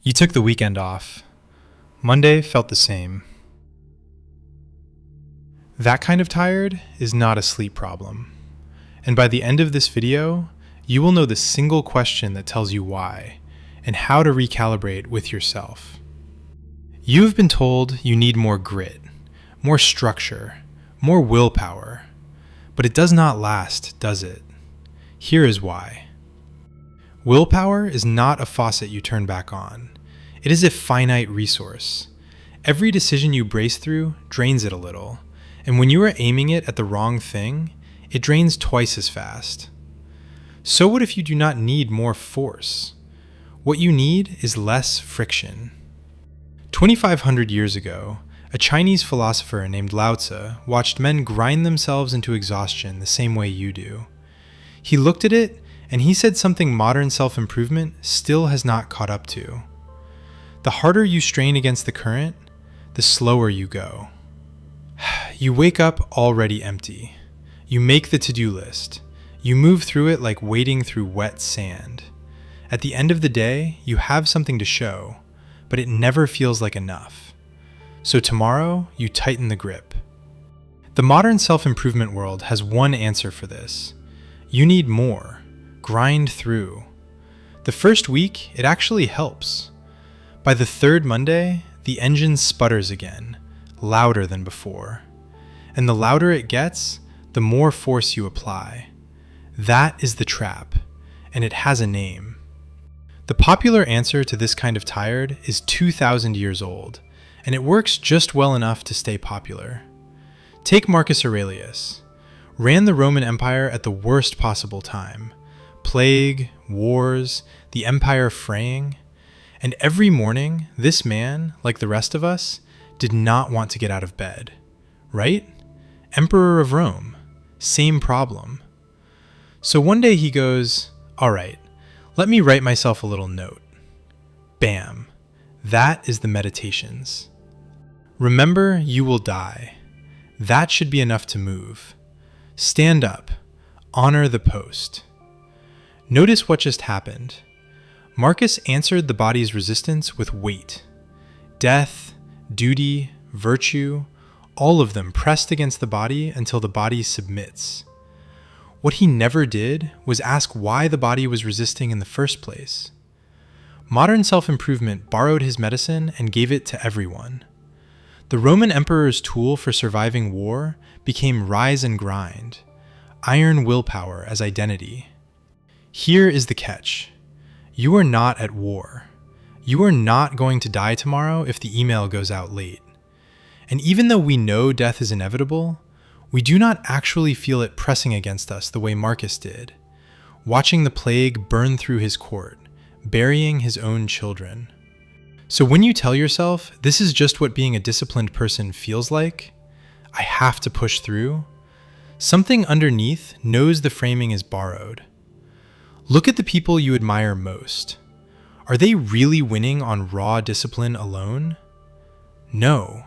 You took the weekend off. Monday felt the same. That kind of tired is not a sleep problem. And by the end of this video, you will know the single question that tells you why, and how to recalibrate with yourself. You have been told you need more grit, more structure, more willpower, but it does not last, does it? Here is why. Willpower is not a faucet you turn back on. It is a finite resource. Every decision you brace through drains it a little, and when you are aiming it at the wrong thing, it drains twice as fast. So what if you do not need more force? What you need is less friction. 2,500 years ago, a Chinese philosopher named Laozi watched men grind themselves into exhaustion the same way you do. He looked at it and he said something modern self-improvement still has not caught up to. The harder you strain against the current, the slower you go. You wake up already empty. You make the to-do list. You move through it like wading through wet sand. At the end of the day, you have something to show, but it never feels like enough. So tomorrow, you tighten the grip. The modern self-improvement world has one answer for this. You need more. Grind through. The first week, it actually helps. By the third Monday, the engine sputters again, louder than before. And the louder it gets, the more force you apply. That is the trap, and it has a name. The popular answer to this kind of tired is 2,000 years old, and it works just well enough to stay popular. Take Marcus Aurelius. Ran the Roman Empire at the worst possible time. Plague, wars, the empire fraying. And every morning, this man, like the rest of us, did not want to get out of bed. Right? Emperor of Rome. Same problem. So one day he goes, all right, let me write myself a little note. Bam. That is the Meditations. Remember, you will die. That should be enough to move. Stand up. Honor the post. Notice what just happened. Marcus answered the body's resistance with weight. Death, duty, virtue, all of them pressed against the body until the body submits. What he never did was ask why the body was resisting in the first place. Modern self-improvement borrowed his medicine and gave it to everyone. The Roman emperor's tool for surviving war became rise and grind, iron willpower as identity. Here is the catch. You are not at war. You are not going to die tomorrow if the email goes out late. And even though we know death is inevitable, we do not actually feel it pressing against us the way Marcus did, watching the plague burn through his court, burying his own children. So when you tell yourself, this is just what being a disciplined person feels like, I have to push through, something underneath knows the framing is borrowed. Look at the people you admire most. Are they really winning on raw discipline alone? No.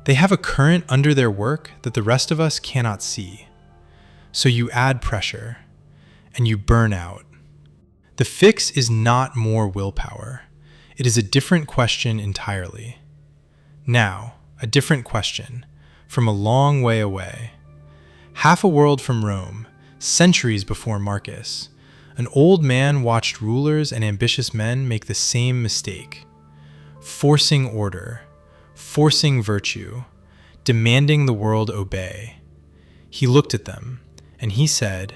They have a current under their work that the rest of us cannot see. So you add pressure, and you burn out. The fix is not more willpower. It is a different question entirely. Now, a different question, from a long way away. Half a world from Rome, centuries before Marcus, an old man watched rulers and ambitious men make the same mistake. Forcing order, forcing virtue, demanding the world obey. He looked at them, and he said,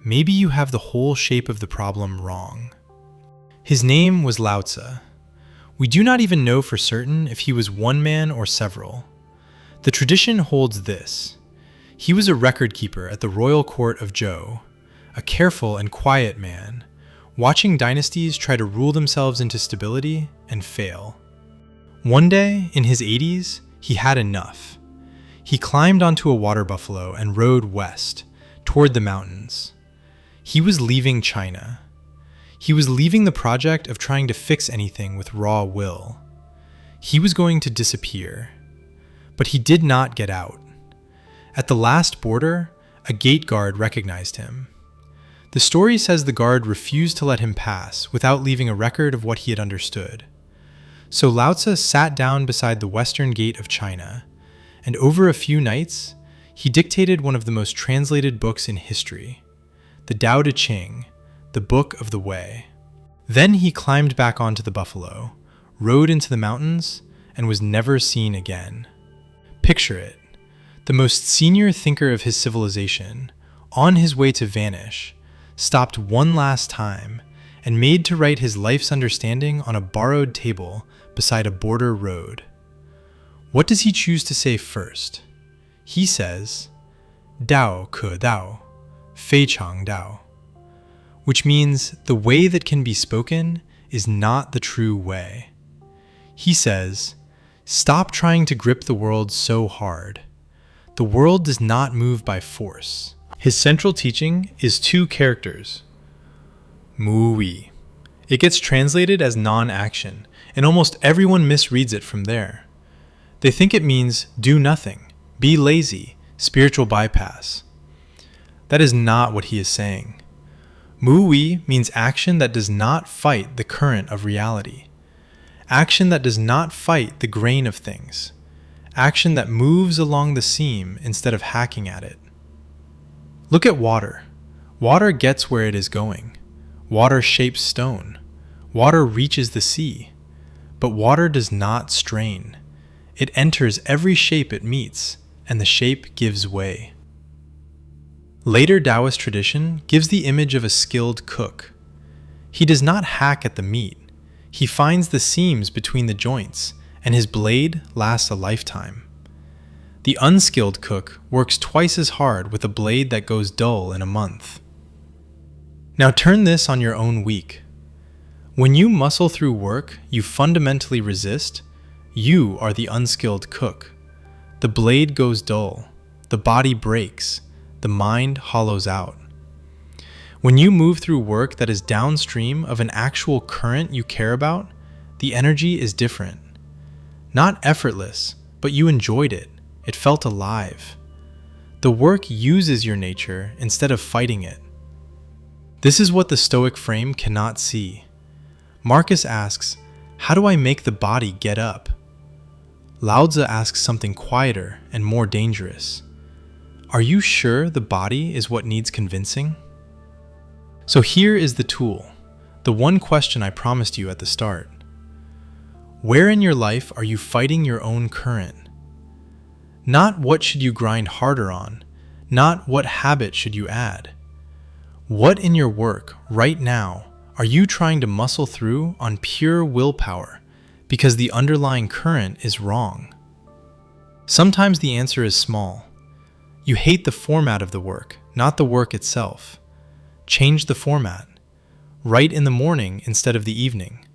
maybe you have the whole shape of the problem wrong. His name was Laozi. We do not even know for certain if he was one man or several. The tradition holds this. He was a record keeper at the royal court of Zhou, a careful and quiet man, watching dynasties try to rule themselves into stability and fail. One day, in his 80s, he had enough. He climbed onto a water buffalo and rode west, toward the mountains. He was leaving China. He was leaving the project of trying to fix anything with raw will. He was going to disappear. But he did not get out. At the last border, a gate guard recognized him. The story says the guard refused to let him pass without leaving a record of what he had understood. So Laozi sat down beside the western gate of China, and over a few nights, he dictated one of the most translated books in history, the Tao Te Ching, the Book of the Way. Then he climbed back onto the buffalo, rode into the mountains, and was never seen again. Picture it. The most senior thinker of his civilization, on his way to vanish, stopped one last time and made to write his life's understanding on a borrowed table beside a border road. What does he choose to say first? He says, Dao ke dao, fei chang dao, which means the way that can be spoken is not the true way. He says, stop trying to grip the world so hard. The world does not move by force. His central teaching is two characters, mu wei. It gets translated as non-action, and almost everyone misreads it from there. They think it means do nothing, be lazy, spiritual bypass. That is not what he is saying. Mu wei means action that does not fight the current of reality. Action that does not fight the grain of things. Action that moves along the seam instead of hacking at it. Look at water. Water gets where it is going. Water shapes stone. Water reaches the sea. But water does not strain. It enters every shape it meets, and the shape gives way. Later Taoist tradition gives the image of a skilled cook. He does not hack at the meat. He finds the seams between the joints, and his blade lasts a lifetime. The unskilled cook works twice as hard with a blade that goes dull in a month. Now turn this on your own week. When you muscle through work you fundamentally resist, you are the unskilled cook. The blade goes dull, the body breaks, the mind hollows out. When you move through work that is downstream of an actual current you care about, the energy is different. Not effortless, but you enjoyed it. It felt alive. The work uses your nature instead of fighting it. This is what the Stoic frame cannot see. Marcus asks, how do I make the body get up? Laozi asks something quieter and more dangerous. Are you sure the body is what needs convincing? So here is the tool, the one question I promised you at the start. Where in your life are you fighting your own current? Not what should you grind harder on, not what habit should you add. What in your work right now are you trying to muscle through on pure willpower because the underlying current is wrong? Sometimes the answer is small. You hate the format of the work, not the work itself. Change the format. Write in the morning instead of the evening.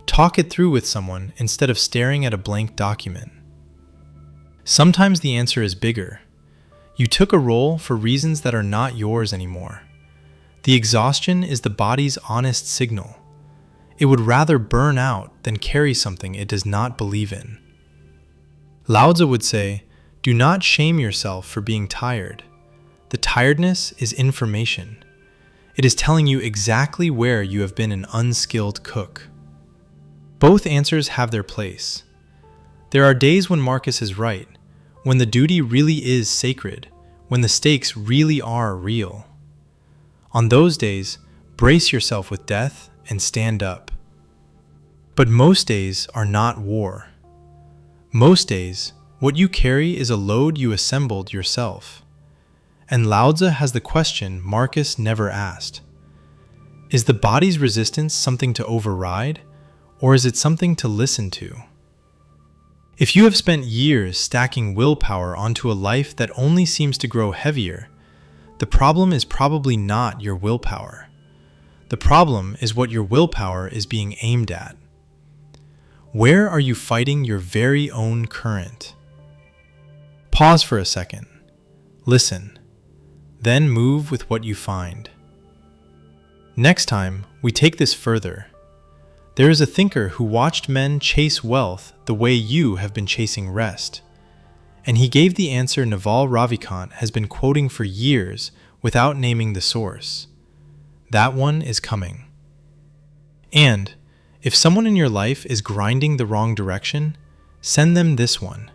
Talk it through with someone instead of staring at a blank document. Sometimes the answer is bigger. You took a role for reasons that are not yours anymore. The exhaustion is the body's honest signal. It would rather burn out than carry something it does not believe in. Laozi would say, do not shame yourself for being tired. The tiredness is information. It is telling you exactly where you have been an unskilled cook. Both answers have their place. There are days when Marcus is right, when the duty really is sacred, when the stakes really are real. On those days, brace yourself with death and stand up. But most days are not war. Most days, what you carry is a load you assembled yourself. And Laozi has the question Marcus never asked. Is the body's resistance something to override, or is it something to listen to? If you have spent years stacking willpower onto a life that only seems to grow heavier, the problem is probably not your willpower. The problem is what your willpower is being aimed at. Where are you fighting your very own current? Pause for a second. Listen. Then move with what you find. Next time, we take this further. There is a thinker who watched men chase wealth the way you have been chasing rest. And he gave the answer Naval Ravikant has been quoting for years without naming the source. That one is coming. And, If someone in your life is grinding the wrong direction, send them this one.